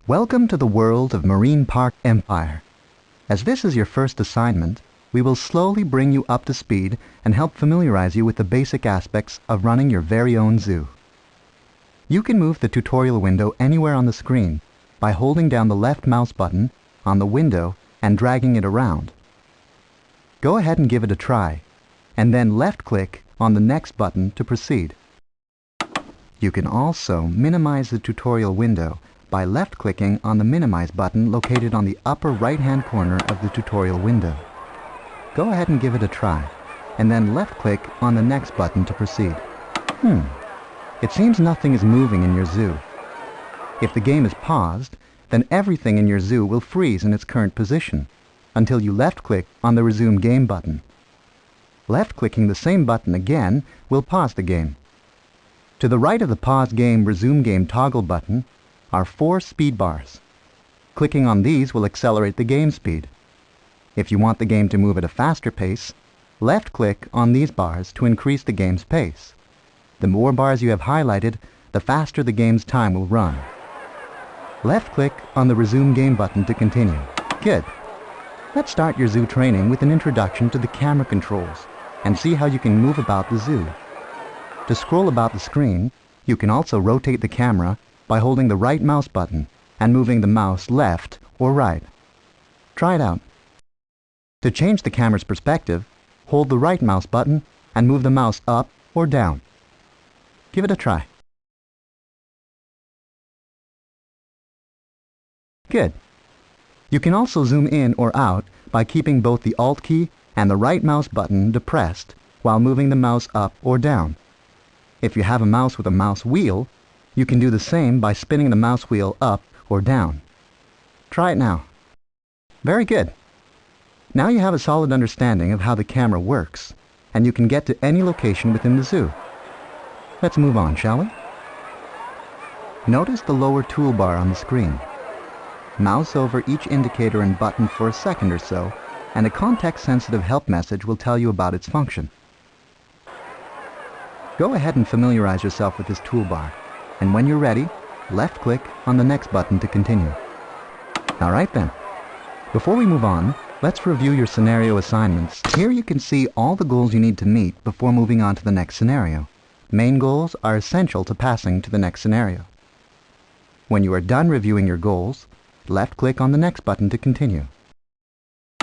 Welcome to the world of Marine Park Empire. As this is your first assignment, we will slowly bring you up to speed and help familiarize you with the basic aspects of running your very own zoo. You can move the tutorial window anywhere on the screen by holding down the left mouse button on the window and dragging it around. Go ahead and give it a try, and then left-click on the next button to proceed. You can also minimize the tutorial window by left-clicking on the Minimize button located on the upper right-hand corner of the tutorial window. Go ahead and give it a try, and then left-click on the next button to proceed. It seems nothing is moving in your zoo. If the game is paused, then everything in your zoo will freeze in its current position until you left-click on the Resume Game button. Left-clicking the same button again will pause the game. To the right of the Pause Game Resume Game toggle button are 4 speed bars. Clicking on these will accelerate the game speed. If you want the game to move at a faster pace, left-click on these bars to increase the game's pace. The more bars you have highlighted, the faster the game's time will run. Left-click on the Resume Game button to continue. Good. Let's start your zoo training with an introduction to the camera controls and see how you can move about the zoo. To scroll about the screen, you can also rotate the camera by holding the right mouse button and moving the mouse left or right. Try it out. To change the camera's perspective, hold the right mouse button and move the mouse up or down. Give it a try. Good. You can also zoom in or out by keeping both the Alt key and the right mouse button depressed while moving the mouse up or down. If you have a mouse with a mouse wheel, you can do the same by spinning the mouse wheel up or down. Try it now. Very good. Now you have a solid understanding of how the camera works, and you can get to any location within the zoo. Let's move on, shall we? Notice the lower toolbar on the screen. Mouse over each indicator and button for a second or so, and a context-sensitive help message will tell you about its function. Go ahead and familiarize yourself with this toolbar, and when you're ready, left-click on the next button to continue. Alright then. Before we move on, let's review your scenario assignments. Here you can see all the goals you need to meet before moving on to the next scenario. Main goals are essential to passing to the next scenario. When you are done reviewing your goals, left-click on the next button to continue.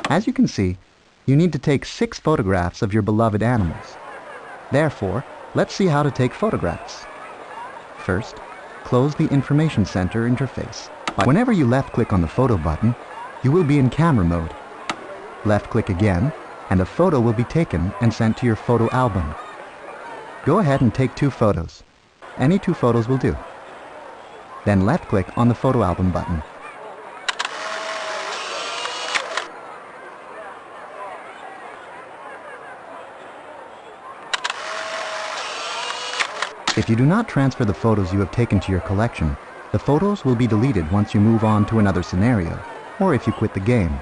As you can see, you need to take 6 photographs of your beloved animals. Therefore, let's see how to take photographs. First, close the Information Center interface. Whenever you left-click on the Photo button, you will be in camera mode. Left-click again, and a photo will be taken and sent to your photo album. Go ahead and take 2 photos. Any 2 photos will do. Then left-click on the Photo Album button. If you do not transfer the photos you have taken to your collection, the photos will be deleted once you move on to another scenario, or if you quit the game.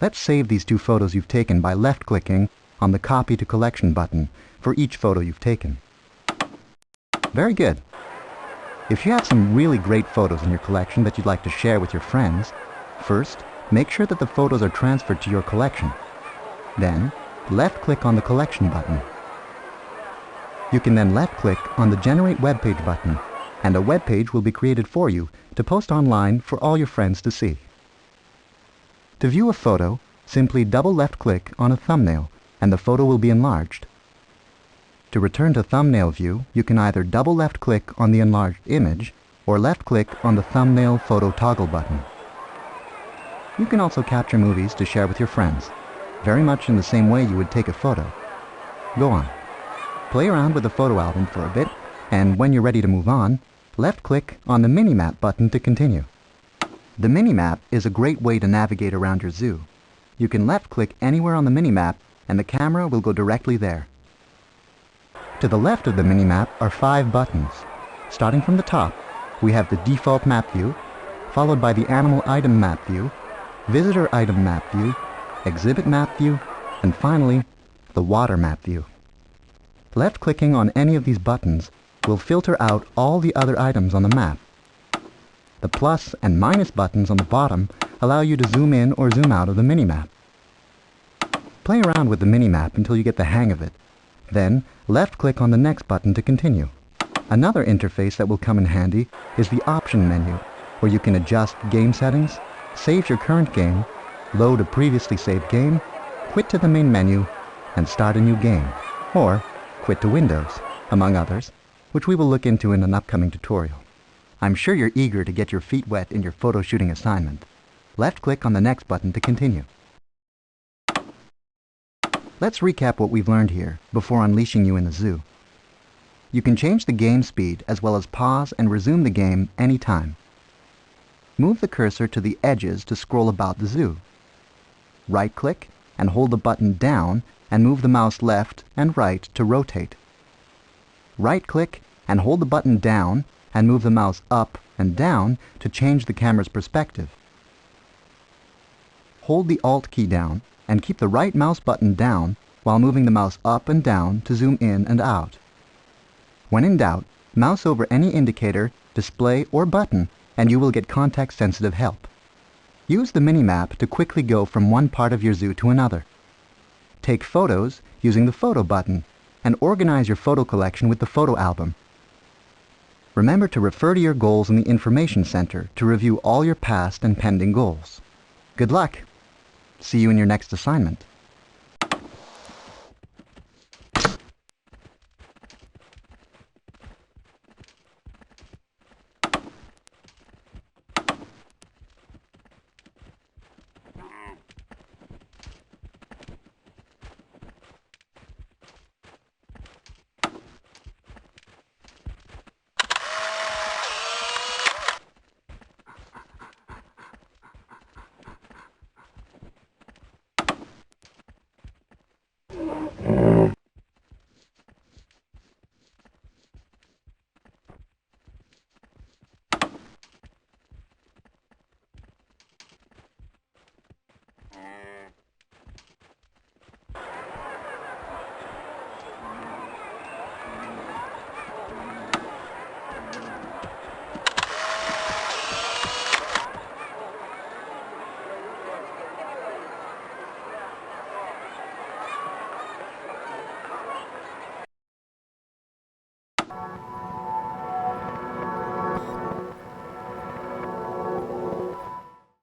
Let's save these 2 photos you've taken by left-clicking on the Copy to Collection button for each photo you've taken. Very good. If you have some really great photos in your collection that you'd like to share with your friends, first, make sure that the photos are transferred to your collection. Then, left-click on the Collection button. You can then left-click on the Generate Web Page button, and a web page will be created for you to post online for all your friends to see. To view a photo, simply double left-click on a thumbnail, and the photo will be enlarged. To return to thumbnail view, you can either double left-click on the enlarged image, or left-click on the Thumbnail Photo toggle button. You can also capture movies to share with your friends, very much in the same way you would take a photo. Go on. Play around with the photo album for a bit, and when you're ready to move on, left-click on the Minimap button to continue. The Minimap is a great way to navigate around your zoo. You can left-click anywhere on the Minimap, and the camera will go directly there. To the left of the Minimap are 5 buttons. Starting from the top, we have the Default Map View, followed by the Animal Item Map View, Visitor Item Map View, Exhibit Map View, and finally, the Water Map View. Left-clicking on any of these buttons will filter out all the other items on the map. The plus and minus buttons on the bottom allow you to zoom in or zoom out of the Minimap. Play around with the Minimap until you get the hang of it. Then, left-click on the next button to continue. Another interface that will come in handy is the option menu, where you can adjust game settings, save your current game, load a previously saved game, quit to the main menu, and start a new game, or quit to Windows, among others, which we will look into in an upcoming tutorial. I'm sure you're eager to get your feet wet in your photo shooting assignment. Left-click on the next button to continue. Let's recap what we've learned here before unleashing you in the zoo. You can change the game speed as well as pause and resume the game anytime. Move the cursor to the edges to scroll about the zoo. Right-click and hold the button down and move the mouse left and right to rotate. Right-click and hold the button down and move the mouse up and down to change the camera's perspective. Hold the Alt key down and keep the right mouse button down while moving the mouse up and down to zoom in and out. When in doubt, mouse over any indicator, display, or button and you will get context-sensitive help. Use the Minimap to quickly go from one part of your zoo to another. Take photos using the Photo button and organize your photo collection with the Photo album. Remember to refer to your goals in the Information Center to review all your past and pending goals. Good luck! See you in your next assignment.